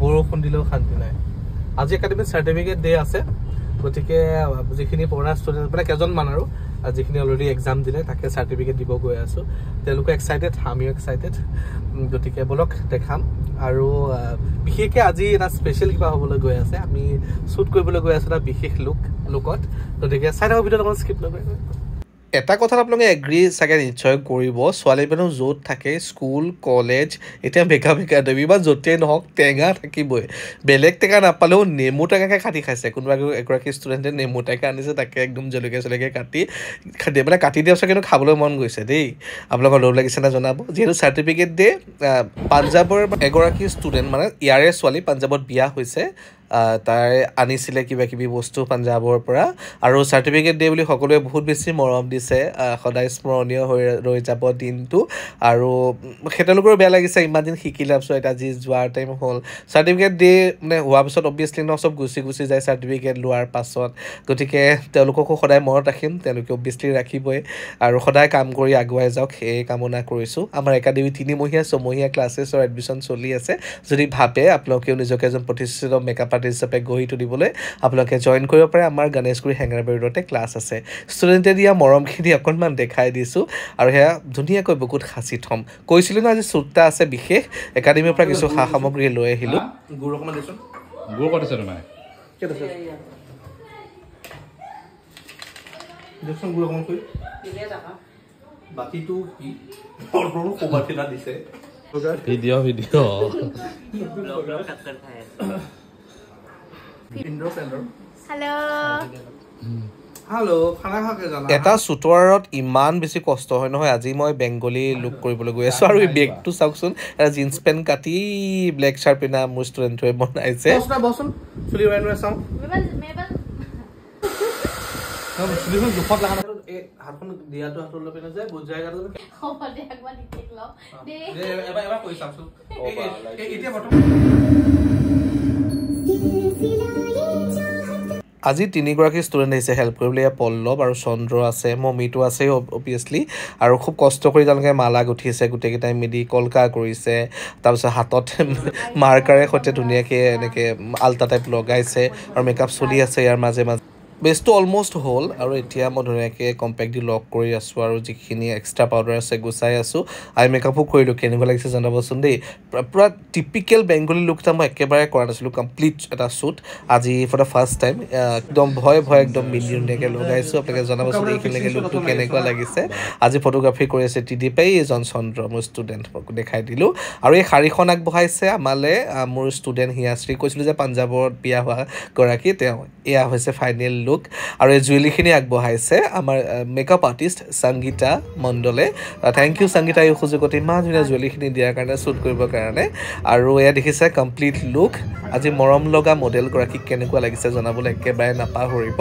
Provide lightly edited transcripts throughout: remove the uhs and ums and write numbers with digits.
বৰষুণ দিলেও শান্তি নাই আজি একাডেমিক সাৰ্টিফিকেট ডে আছে গতিকে যিখিনি পঢ়া ষ্টুডেন্ট মানে কেজনমান আৰু যিখিনি অলৰেডি এক্সাম দিলে তাকে সাৰ্টিফিকেট দিব গৈ আছো তেওঁলোকে এক্সাইটেড আমিও এক্সাইটেড গতিকে বলক দেখাম আৰু বিশেষকৈ আজি এটা স্পেচিয়েল কিবা হ'বলৈ গৈ আছে আমি শ্বুট কৰিবলৈ গৈ আছো এটা বিশেষ লুকত গতিকে চাই থাকক ভিডিঅ'টো অকণ স্কিপ নকৰিব এটা কথাত আপোনালোকে এগ্ৰি চাগে নিশ্চয় কৰিব ছোৱালী মানুহ য'ত থাকে স্কুল কলেজ এতিয়া বেকা দেবী বা য'তেই নহওক টেঙা থাকিবই বেলেগ টেঙা নাপালেও নেমু টেঙাকৈ কাটি খাইছে কোনোবা এগৰাকী ষ্টুডেণ্টে নেমু টেঙা আনিছে তাকে একদম জলকীয়া কাটি মানে কাটি দিয়া পিছত কিন্তু খাবলৈ মন গৈছে দেই আপোনালোকৰ লোভ লাগিছে নে জনাব যিহেতু চাৰ্টিফিকেট ডে পাঞ্জাৱৰ এগৰাকী ষ্টুডেণ্ট মানে ইয়াৰে ছোৱালী পাঞ্জাৱত বিয়া হৈছে তাই আনিছিলে কিবা কিবি বস্তু পাঞ্জাৱৰ পৰা আৰু চাৰ্টিফিকেট ডে বুলি সকলোৱে বহুত বেছি মৰম দিছে সদায় স্মৰণীয় হৈ ৰৈ যাব দিনটো আৰু তেওঁলোকৰো বেয়া লাগিছে ইমান দিন শিকিলে পিছত এটা যি যোৱাৰ টাইম হ'ল চাৰ্টিফিকেট ডে মানে হোৱাৰ পিছত অবভিয়াছলি ন চব গুচি যায় চাৰ্টিফিকেট লোৱাৰ পাছত গতিকে তেওঁলোককো সদায় মনত ৰাখিম তেওঁলোকে অবভিয়াছলি ৰাখিবই আৰু সদায় কাম কৰি আগুৱাই যাওক সেই কামনা কৰিছোঁ আমাৰ একাডেমি 3মহীয়া 6মহীয়া ক্লাছেছৰ এডমিশ্যন চলি আছে যদি ভাবে আপোনালোকেও নিজকে এজন প্ৰতিষ্ঠিত মেকআপ আৰ্টিষ্ট হিচাপে গঢ়ি তুলিবলৈ আপোনালোকে জইন কৰিব পাৰে আমাৰ গণেশগুৰি হেঙেৰাবাৰী ৰোডতে ক্লাছ আছে ষ্টুডেণ্টে দিয়া মৰমখিনি অকণমান দেখাই দিছোঁ আৰু সেয়া ধুনীয়াকৈ বুকুত সাঁচি থ'ম কৈছিলোঁ ন আজি শ্বুটটা আছে বিশেষ একাডেমিৰ পৰা কিছু সা সামগ্ৰী লৈ আহিলোঁ গুৰ অকণমান দিছোঁ গুৰ ক'ত আছে তোমাৰ দেখোন গুৰ অকণমান কৰি বাকীটো কি ক'বাত দিছে ভিডিঅ' এটা শ্বুটৰত ইমান বেছি কষ্ট হয় নহয় আজি মই বেংগলী লুক কৰিবলৈ গৈ আছো আৰু এই বেগটো চাওকচোন এটা জিন্স পেণ্ট কাটি ব্লেক শ্বাৰ্ট পিন্ধা মোৰ ষ্টুডেণ্টটোৱে বনাইছে জোখত লগা হাতখন দিয়াটো হাতলৈ পিনে যায় বুজ যায় এবাৰ কৈ চাওকচোন এতিয়া আজি 3গৰাকী ষ্টুডেণ্ট আহিছে হেল্প কৰিবলৈ পল্লৱ আৰু চন্দ্ৰ আছে মমিটো আছে অবভিয়াছলি আৰু খুব কষ্ট কৰি তেওঁলোকে মালা গুঠিছে গোটেইকেইটাই মিলি কলকা কৰিছে তাৰপিছত হাতত মাৰ্কাৰে সৈতে ধুনীয়াকৈ এনেকৈ আল্টা টাইপ লগাইছে আৰু মেকআপ চলি আছে ইয়াৰ মাজে বেছটো অলমষ্ট হ'ল আৰু এতিয়া মই ধুনীয়াকৈ কম্পেক্ট দি লক কৰি আছোঁ আৰু যিখিনি এক্সট্ৰা পাউডাৰ আছে গুচাই আছোঁ আই মেকআপো কৰিলোঁ কেনেকুৱা লাগিছে জনাবচোন দেই পূৰা টিপিকেল বেংগলী লুক এটা মই একেবাৰে কৰা নাছিলোঁ কমপ্লিট এটা শ্বুট আজি ফৰ দ্য ফাৰ্ষ্ট টাইম একদম ভয় একদম মিলি ধুনীয়াকৈ লগাইছোঁ আপোনালোকে জনাবচোন এইখিনিলৈকে লুকটো কেনেকুৱা লাগিছে আজি ফটোগ্ৰাফী কৰি আছে টিডিপাই এজন চন্দ্ৰ মোৰ ষ্টুডেণ্ট দেখাই দিলোঁ আৰু এই শাৰীখন আগবঢ়াইছে আমালৈ মোৰ ষ্টুডেণ্ট হিয়াশ্ৰী কৈছিলোঁ যে পাঞ্জাৱত বিয়া হোৱা গৰাকী তেওঁ এয়া হৈছে ফাইনেল লুক আৰু এই জুৱেলিখিনি আগবঢ়াইছে আমাৰ মেকআপ আৰ্টিষ্ট সংগীতা মণ্ডলে থেংক ইউ সংগীতা এই সুযোগত ইমান ধুনীয়া জুৱেলিখিনি দিয়াৰ কাৰণে শ্বুট কৰিবৰ কাৰণে আৰু এয়া দেখিছে কমপ্লিট লুক আজি মৰম লগা মডেলগৰাকীক কেনেকুৱা লাগিছে জনাবলৈ একেবাৰে নাপাহৰিব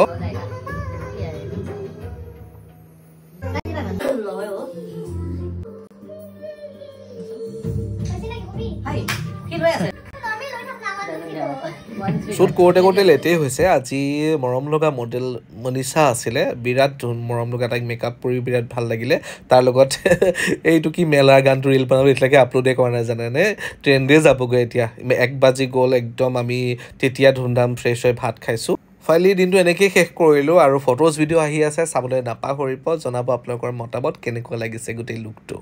শ্বুট কৰোঁতে লেটেই হৈছে আজি মৰম লগা মডেল মনীষা আছিলে বিৰাট মৰম লগা তাইক মেকআপ কৰি বিৰাট ভাল লাগিলে তাৰ লগত এইটো কি মেলাৰ গানটো ৰিল বনাবলৈ এতিয়ালৈকে আপলোডে কৰা নাই জানেনে ট্ৰেণ্ডে যাবগৈ এতিয়া 1 বাজি গ'ল একদম আমি তেতিয়া ধুমধাম ফ্ৰেছ হৈ ভাত খাইছোঁ ফাইনেলি দিনটো এনেকৈয়ে শেষ কৰিলোঁ আৰু ফটোজ ভিডিঅ' আহি আছে চাবলৈ নাপাহৰিব জনাব আপোনালোকৰ মতামত কেনেকুৱা লাগিছে গোটেই লুকটো